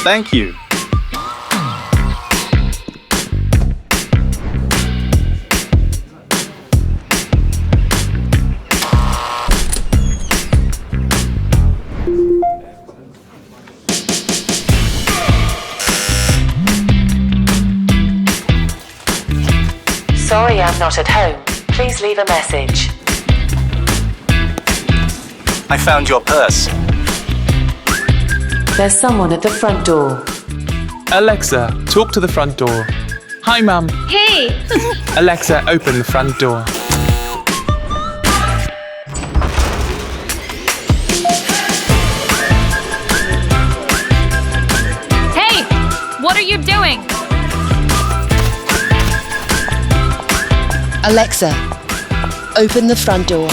Thank you. Sorry, I'm not at home. Please leave a message. I found your purse. There's someone at the front door. Alexa, talk to the front door. Hi, Mum. Hey! Alexa, open the front door. Hey! What are you doing? Alexa, open the front door.